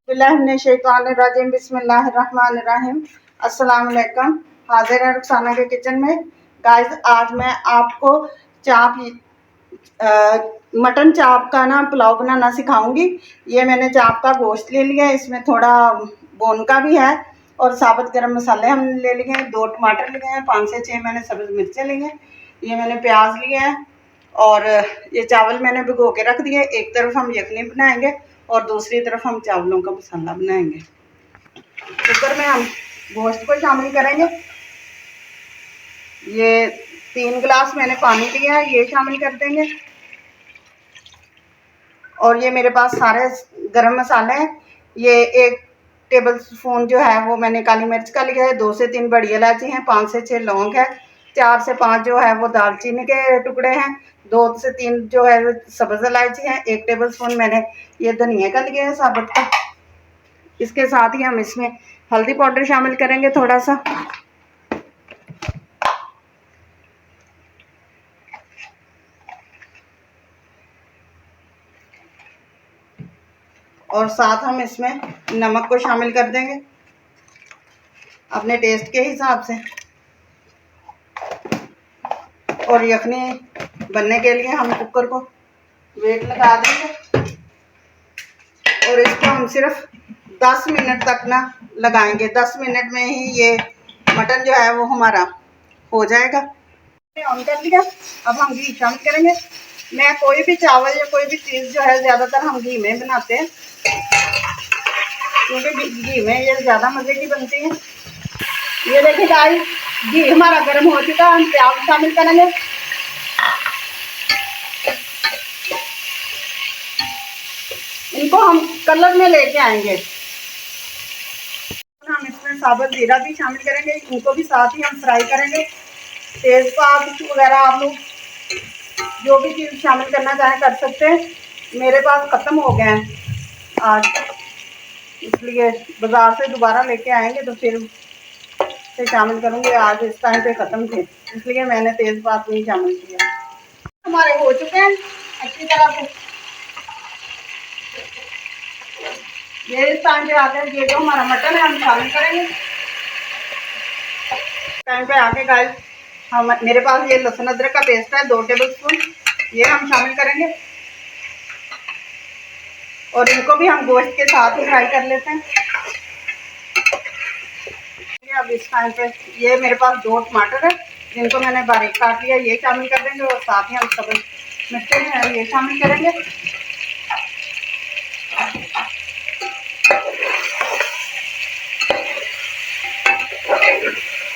बिस्मिल्लाहिर्रहमानिर्रहीम बिस्मिल्लाहिर्रहमानिर्रहीम। अस्सलाम वालेकुम। हाजिर है रुखसाना के किचन में। गाइस, आज मैं आपको चाप मटन चाप का ना पुलाव बनाना सिखाऊंगी। ये मैंने चाप का गोश्त ले लिया है, इसमें थोड़ा बोन का भी है और साबुत गरम मसाले हमने ले लिए हैं। 2 टमाटर लिए हैं, 5 से 6 मैंने सब्ज़ मिर्चें ली हैं। ये मैंने प्याज लिए हैं और ये चावल मैंने भिगो के रख दिए। एक तरफ हम यखनी बनाएंगे और दूसरी तरफ हम चावलों का मसाला बनाएंगे। कुकर में हम गोश्त को शामिल करेंगे। ये 3 गिलास मैंने पानी लिया है, ये शामिल कर देंगे। और ये मेरे पास सारे गरम मसाले हैं। ये 1 टेबल स्पून जो है वो मैंने काली मिर्च का लिया है। 2 से 3 बड़ी इलायची हैं, 5 से 6 लौंग है, 4 से 5 जो है वो दालचीनी के टुकड़े हैं, 2 से 3 जो है वो सब्ज़ इलायची है, 1 टेबल स्पून मैंने ये धनिया का लिया है साबुत का। इसके साथ ही हम इसमें हल्दी पाउडर शामिल करेंगे थोड़ा सा, और साथ हम इसमें नमक को शामिल कर देंगे अपने टेस्ट के हिसाब से। और यखनी बनने के लिए हम कुकर को वेट लगा देंगे और इसको हम सिर्फ 10 मिनट तक ना लगाएंगे। 10 मिनट में ही ये मटन जो है वो हमारा हो जाएगा। ऑन कर लिया। अब हम घी शामिल करेंगे। मैं कोई भी चावल या कोई भी चीज़ जो है ज़्यादातर हम घी में बनाते हैं, क्योंकि घी में ये ज़्यादा मज़े की बनती है। ये देखिए गाइस, घी हमारा गर्म हो चुका है। हम प्याज शामिल करेंगे। इनको हम कलर में लेके आएंगे। हम इसमें साबुत जीरा भी शामिल करेंगे, इनको भी साथ ही हम फ्राई करेंगे। तेज़पात वगैरह आप लोग जो भी चीज़ शामिल करना चाहें कर सकते हैं। मेरे पास ख़त्म हो गए हैं आज, इसलिए बाज़ार से दोबारा लेके आएंगे तो फिर से शामिल करूँगी। आज इस टाइम पे ख़त्म थे, इसलिए मैंने तेज़पात नहीं शामिल किया। हमारे हो चुके हैं अच्छी तरह से। ये इस टाइम पे आकर ये जो हमारा मटन है हम शामिल करेंगे। टाइम पे आके गाइस, हम मेरे पास ये लहसुन अदरक का पेस्ट है 2 टेबल स्पून, ये हम शामिल करेंगे और इनको भी हम गोश्त के साथ ही फ्राई कर लेते हैं। अब इस टाइम पे ये मेरे पास 2 टमाटर है जिनको मैंने बारीक काट लिया, ये शामिल कर देंगे और साथ ही हम सब्ज़ मिर्चें हैं ये शामिल करेंगे।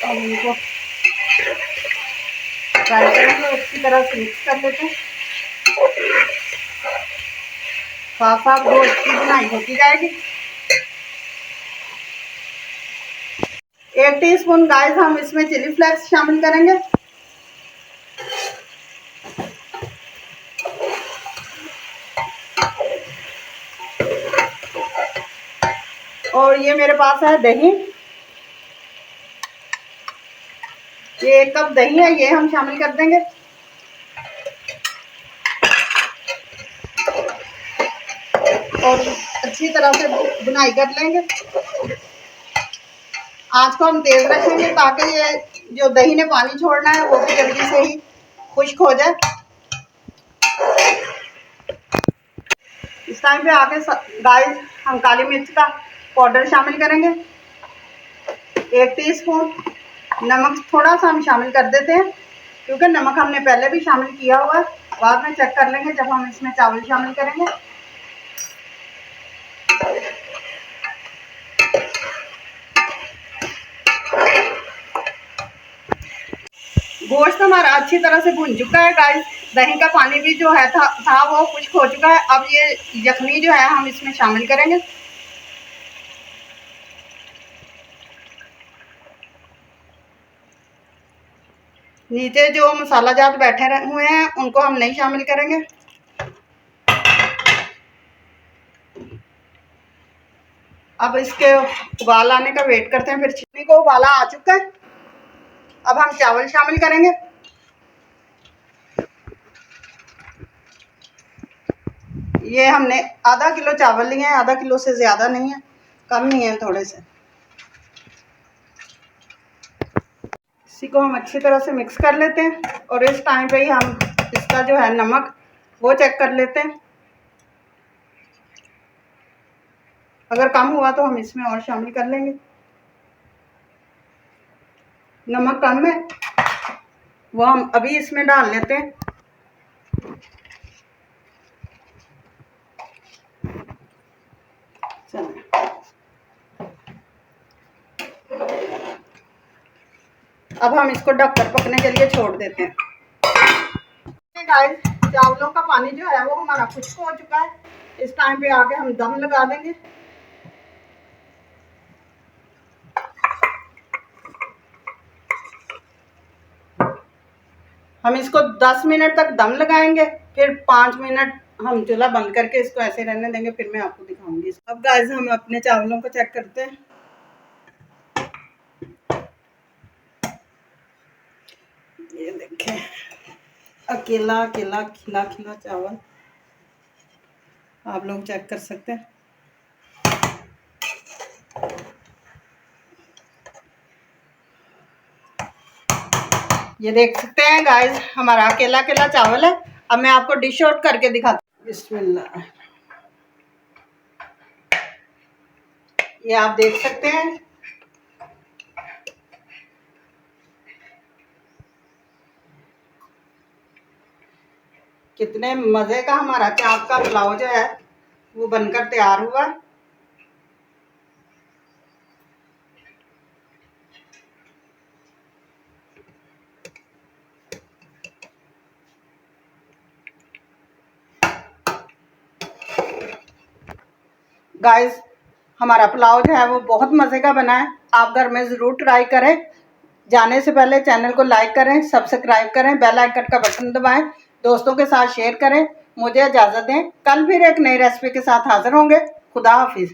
और इनको फ्राई करेंगे, अच्छी तरह से मिक्स कर लेते हैं। साथ साथ गोश्त की बुनाई होती जाएगी। 1 टीस्पून गाइस हम इसमें चिली फ्लेक्स शामिल करेंगे। और ये मेरे पास है दही, ये 1 कप दही है, ये हम शामिल कर देंगे। और अच्छी तरह से बुनाई कर लेंगे। आँच को हम तेज रखेंगे ताकि ये जो दही ने पानी छोड़ना है वो भी जल्दी से ही खुश्क हो जाए। इस टाइम पे आके गाइस हम काली मिर्च का पाउडर शामिल करेंगे, 1 टीस्पून। नमक थोड़ा सा हम शामिल कर देते हैं क्योंकि नमक हमने पहले भी शामिल किया हुआ है, बाद में चेक कर लेंगे जब हम इसमें चावल शामिल करेंगे। गोश्त हमारा अच्छी तरह से भुन चुका है गाइस। दही का पानी भी जो है था वो खुश्क हो चुका है। अब ये यखनी जो है हम इसमें शामिल करेंगे। नीचे जो मसाला जात बैठे हुए हैं उनको हम नहीं शामिल करेंगे। अब इसके उबाल आने का वेट करते हैं। फिर चिकनी को उबाला आ चुका है। अब हम चावल शामिल करेंगे। ये हमने आधा किलो चावल लिए हैं, आधा किलो से ज़्यादा नहीं है, कम ही है थोड़े से। इसी को हम अच्छी तरह से मिक्स कर लेते हैं और इस टाइम पे ही हम इसका जो है नमक वो चेक कर लेते हैं। अगर कम हुआ तो हम इसमें और शामिल कर लेंगे। नमक कम है वो हम अभी इसमें डाल लेते हैं। अब हम इसको ढककर पकने के लिए छोड़ देते हैं। गाइस, चावलों का पानी जो है वो हमारा खुश्क हो चुका है। इस टाइम पे आके हम दम लगा देंगे। हम इसको 10 मिनट तक दम लगाएंगे, फिर 5 मिनट हम चूल्हा बंद करके इसको ऐसे रहने देंगे, फिर मैं आपको दिखाऊंगी। अब गाइस हम अपने चावलों को चेक करते हैं। ये देखें, अकेला अकेला खिला खिला चावल आप लोग चेक कर सकते हैं। ये देख सकते हैं गाइस, हमारा अकेला अकेला चावल है। अब मैं आपको डिश आउट करके दिखाती हूँ। बिस्मिल्लाह, ये आप देख सकते हैं। कितने मज़े का हमारा चाप का पुलाव जो है वो बनकर तैयार हुआ। गाइस, हमारा पुलाव जो है वो बहुत मज़े का बना है। आप घर में ज़रूर ट्राई करें। जाने से पहले चैनल को लाइक करें, सब्सक्राइब करें, बेल आइकन का बटन दबाएं, दोस्तों के साथ शेयर करें। मुझे इजाज़त दें, कल फिर एक नई रेसिपी के साथ हाजिर होंगे। खुदा हाफिज़।